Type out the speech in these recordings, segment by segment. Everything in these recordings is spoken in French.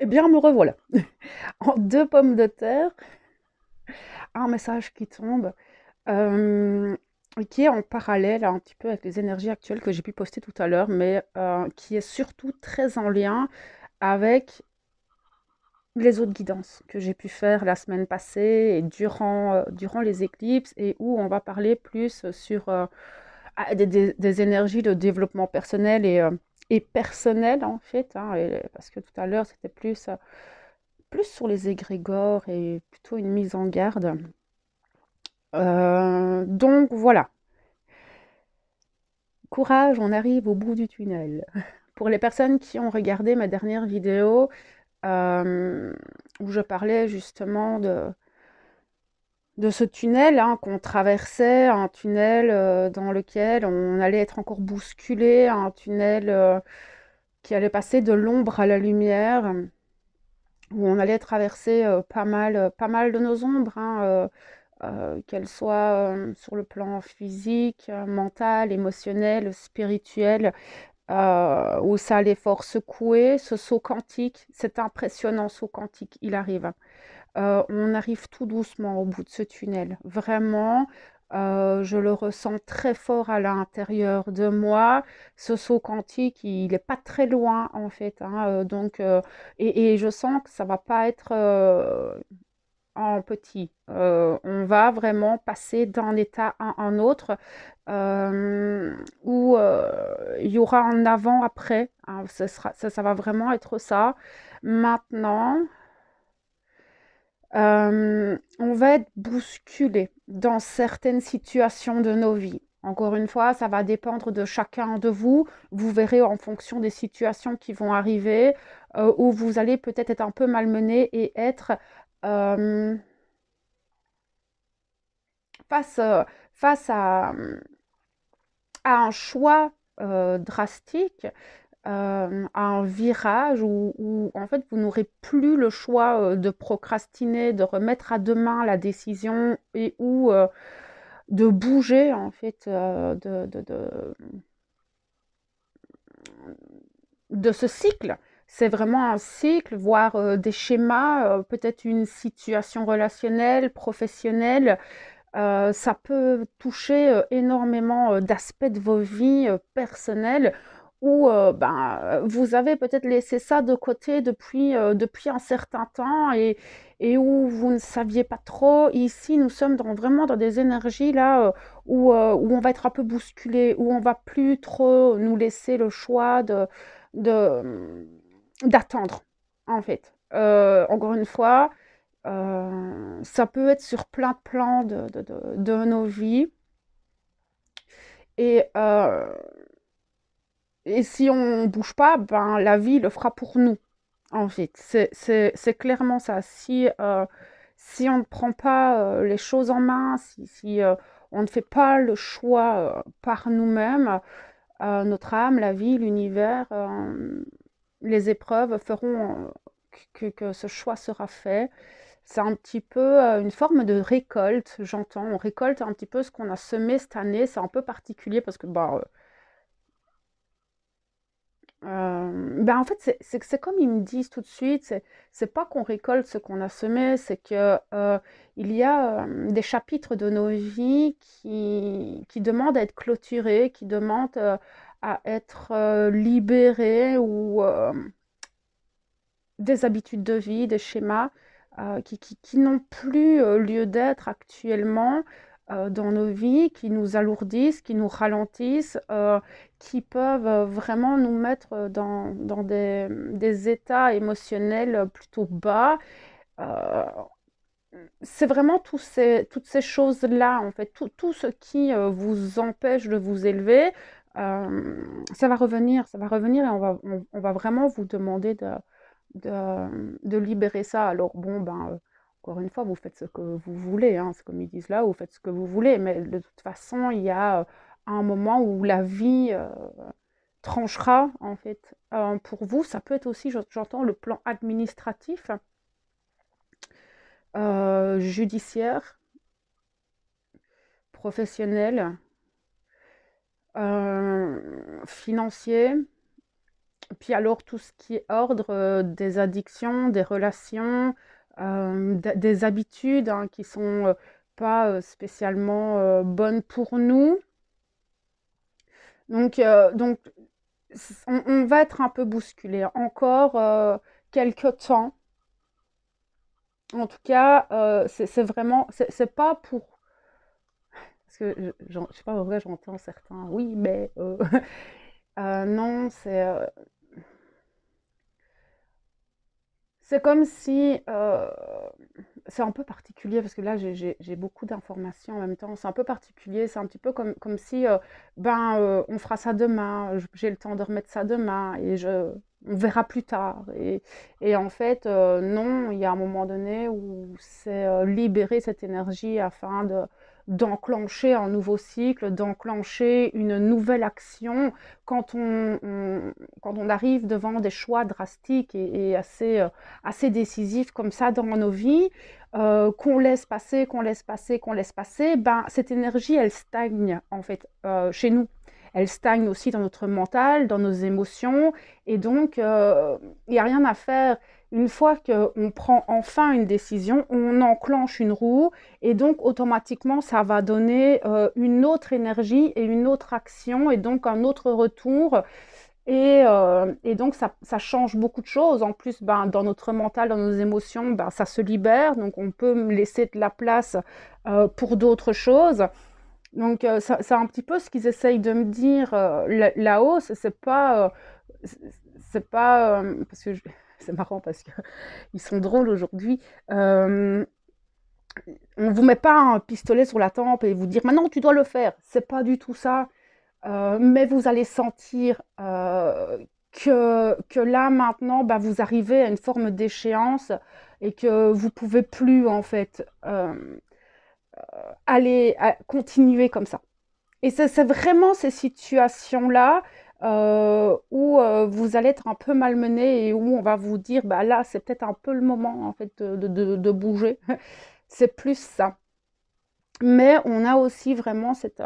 Eh bien, me revoilà. En deux pommes de terre, un message qui tombe, euh, qui est en parallèle un petit peu avec les énergies actuelles que j'ai pu poster tout à l'heure, mais qui est surtout très en lien avec les autres guidances que j'ai pu faire la semaine passée et durant les éclipses, et où on va parler plus sur des énergies de développement personnel et personnel en fait, hein, parce que tout à l'heure c'était plus sur les égrégores et plutôt une mise en garde. Donc voilà, courage, on arrive au bout du tunnel. Pour les personnes qui ont regardé ma dernière vidéo, euh, où je parlais justement de ce tunnel, hein, qu'on traversait, un tunnel dans lequel on allait être encore bousculé, un tunnel qui allait passer de l'ombre à la lumière, où on allait traverser pas mal de nos ombres, hein, qu'elles soient sur le plan physique, mental, émotionnel, spirituel, où ça allait fort secouer. Ce saut quantique, cet impressionnant saut quantique, il arrive. On arrive tout doucement au bout de ce tunnel. Vraiment, je le ressens très fort à l'intérieur de moi. Ce saut quantique, il n'est pas très loin en fait, hein, et je sens que ça va pas être en petit. On va vraiment passer d'un état à un autre, où il y aura un avant-après, hein. Ça va vraiment être ça. Maintenant, on va être bousculé dans certaines situations de nos vies. Encore une fois, ça va dépendre de chacun de vous. Vous verrez en fonction des situations qui vont arriver, où vous allez peut-être être un peu malmené et être euh, face, face à un choix drastique, à un virage où, en fait vous n'aurez plus le choix de procrastiner, de remettre à demain la décision et ou de bouger en fait de ce cycle. C'est vraiment un cycle, voire des schémas, peut-être une situation relationnelle, professionnelle. Ça peut toucher énormément d'aspects de vos vies personnelles, où vous avez peut-être laissé ça de côté depuis un certain temps, et où vous ne saviez pas trop. Ici, nous sommes vraiment dans des énergies là, où on va être un peu bousculé, où on va plus trop nous laisser le choix de, d'attendre, en fait. Encore une fois, ça peut être sur plein de plans de nos vies. Et, euh, et si on ne bouge pas, ben, la vie le fera pour nous, en fait. C'est clairement ça. Si on ne prend pas les choses en main, si on ne fait pas le choix par nous-mêmes, notre âme, la vie, l'univers, les épreuves feront que ce choix sera fait. C'est un petit peu une forme de récolte, j'entends. On récolte un petit peu ce qu'on a semé cette année. C'est un peu particulier parce que, en fait, c'est comme ils me disent tout de suite, c'est pas qu'on récolte ce qu'on a semé, c'est que il y a des chapitres de nos vies qui demandent à être clôturés, qui demandent à être libérés, ou des habitudes de vie, des schémas qui n'ont plus lieu d'être actuellement dans nos vies, qui nous alourdissent, qui nous ralentissent, qui peuvent vraiment nous mettre dans des états émotionnels plutôt bas. Euh, c'est vraiment toutes ces choses-là, en fait, tout ce qui vous empêche de vous élever, ça va revenir, et on va vraiment vous demander de libérer ça. Alors bon, encore une fois, vous faites ce que vous voulez, hein, c'est comme ils disent là, vous faites ce que vous voulez, mais de toute façon, il y a un moment où la vie tranchera, en fait, pour vous. Ça peut être aussi, j'entends, le plan administratif, judiciaire, professionnel, financier, Puis alors tout ce qui est ordre des addictions, des relations, des habitudes hein, qui sont pas spécialement bonnes pour nous. Donc on va être un peu bousculé encore quelques temps. En tout cas, c'est vraiment, c'est pas pour, parce que je sais pas pourquoi j'entends certains, oui, mais non, c'est comme si c'est un peu particulier parce que là j'ai beaucoup d'informations en même temps. C'est un peu particulier, c'est un petit peu comme si on fera ça demain, j'ai le temps de remettre ça demain on verra plus tard. Et en fait, non, il y a un moment donné où c'est libérer cette énergie afin d'enclencher un nouveau cycle, d'enclencher une nouvelle action quand quand on arrive devant des choix drastiques et assez décisifs comme ça dans nos vies, qu'on laisse passer, qu'on laisse passer, qu'on laisse passer, ben, cette énergie, elle stagne en fait chez nous. Elle stagne aussi dans notre mental, dans nos émotions, et donc il n'y a rien à faire. Une fois qu'on prend enfin une décision, on enclenche une roue, et donc automatiquement, ça va donner une autre énergie et une autre action, et donc un autre retour. Et donc, ça change beaucoup de choses. En plus, ben, dans notre mental, dans nos émotions, ben, ça se libère. Donc, on peut laisser de la place pour d'autres choses. Donc, c'est un petit peu ce qu'ils essayent de me dire là-haut. C'est c'est pas parce que c'est marrant parce que ils sont drôles aujourd'hui. Euh, on vous met pas un pistolet sur la tempe et vous dire maintenant tu dois le faire. C'est pas du tout ça. Mais vous allez sentir que là maintenant, bah, vous arrivez à une forme d'échéance et que vous pouvez plus en fait continuer comme ça. Et c'est vraiment ces situations-là où vous allez être un peu malmené et où on va vous dire, bah là, c'est peut-être un peu le moment en fait de bouger. C'est plus ça. Mais on a aussi vraiment cette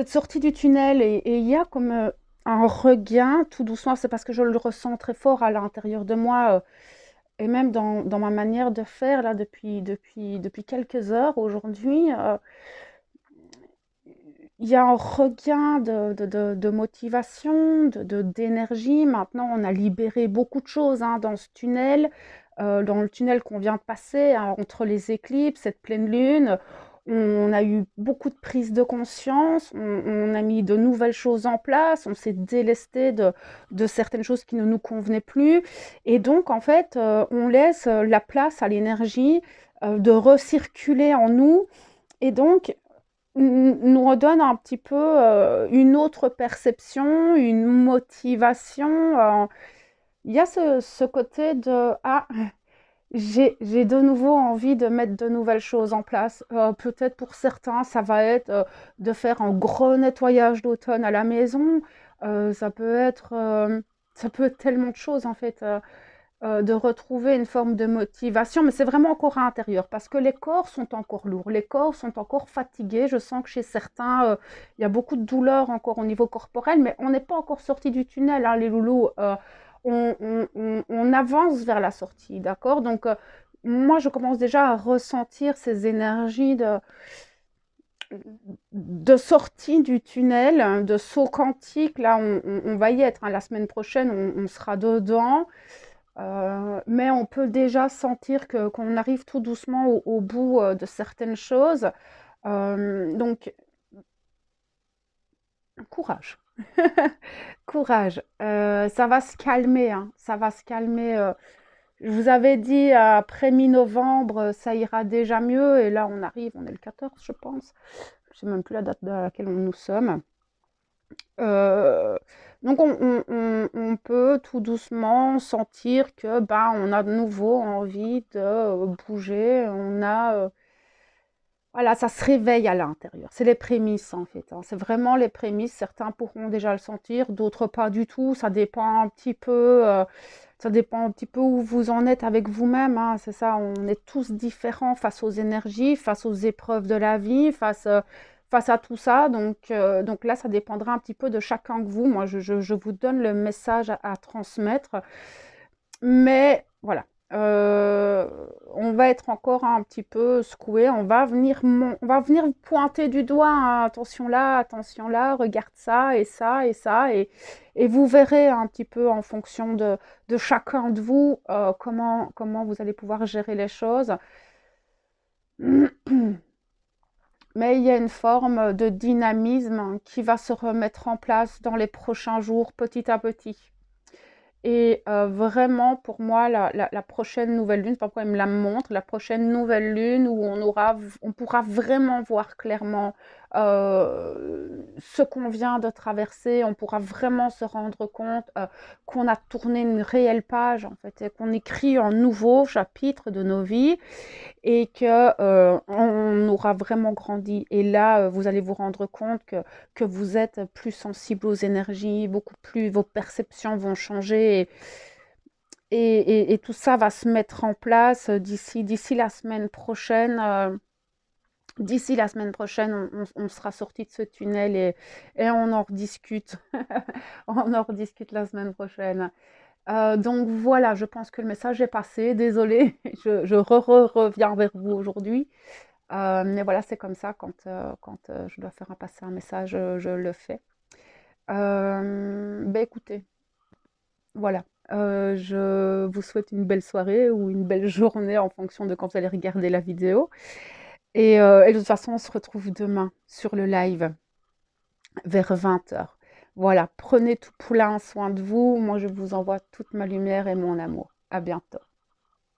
sortie du tunnel et il y a comme un regain tout doucement, c'est parce que je le ressens très fort à l'intérieur de moi et même dans ma manière de faire là depuis quelques heures aujourd'hui. Il y a un regain de motivation, d'énergie. Maintenant, on a libéré beaucoup de choses hein, dans ce tunnel, dans le tunnel qu'on vient de passer, hein, entre les éclipses, cette pleine lune. On a eu beaucoup de prise de conscience, on a mis de nouvelles choses en place, on s'est délesté de certaines choses qui ne nous convenaient plus. Et donc, en fait, on laisse la place à l'énergie de recirculer en nous. Et donc, nous redonne un petit peu une autre perception, une motivation. Il y a ce côté de ah, j'ai de nouveau envie de mettre de nouvelles choses en place. Peut-être pour certains, ça va être de faire un gros nettoyage d'automne à la maison. Ça peut être tellement de choses en fait. De retrouver une forme de motivation, mais c'est vraiment encore à l'intérieur parce que les corps sont encore lourds, les corps sont encore fatigués. Je sens que chez certains, il y a beaucoup de douleur encore au niveau corporel, mais on n'est pas encore sorti du tunnel, hein, les loulous. On avance vers la sortie, d'accord. Donc, moi, je commence déjà à ressentir ces énergies de sortie du tunnel, de saut quantique. Là, on va y être hein. La semaine prochaine, on sera dedans. Mais on peut déjà sentir qu'on arrive tout doucement au bout de certaines choses. Donc, courage. Courage. Ça va se calmer, hein. Ça va se calmer. Je vous avais dit, après mi-novembre, ça ira déjà mieux. Et là, on est le 14, je pense. Je ne sais même plus la date à laquelle nous sommes. Euh, donc on peut tout doucement sentir que ben on a de nouveau envie de bouger, voilà, ça se réveille à l'intérieur. C'est les prémices en fait, hein. C'est vraiment les prémices. Certains pourront déjà le sentir, d'autres pas du tout. Ça dépend un petit peu où vous en êtes avec vous-même, hein. C'est ça, on est tous différents face aux énergies, face aux épreuves de la vie, face à tout ça. Donc là, ça dépendra un petit peu de chacun de vous. Moi, je vous donne le message à transmettre. Mais voilà, on va être encore un petit peu secoué. On va venir pointer du doigt, hein, attention là, regarde ça et ça et ça. Et vous verrez un petit peu en fonction de chacun de vous comment vous allez pouvoir gérer les choses. Mais il y a une forme de dynamisme qui va se remettre en place dans les prochains jours, petit à petit. Et vraiment, pour moi, la prochaine nouvelle lune, c'est pas pourquoi il me la montre, la prochaine nouvelle lune où on pourra vraiment voir clairement ce qu'on vient de traverser, on pourra vraiment se rendre compte qu'on a tourné une réelle page, en fait, et qu'on écrit un nouveau chapitre de nos vies et que on aura vraiment grandi. Et là, vous allez vous rendre compte que vous êtes plus sensible aux énergies, beaucoup plus, vos perceptions vont changer et tout ça va se mettre en place d'ici la semaine prochaine. D'ici la semaine prochaine, on sera sorti de ce tunnel et on en rediscute. On en rediscute la semaine prochaine. Donc voilà, je pense que le message est passé. Désolée, je reviens vers vous aujourd'hui. Mais voilà, c'est comme ça, quand je dois faire passer un message, je le fais. Ben écoutez, voilà. Je vous souhaite une belle soirée ou une belle journée en fonction de quand vous allez regarder la vidéo. Et de toute façon, on se retrouve demain sur le live vers 20h. Voilà, prenez tout plein soin de vous. Moi, je vous envoie toute ma lumière et mon amour. À bientôt.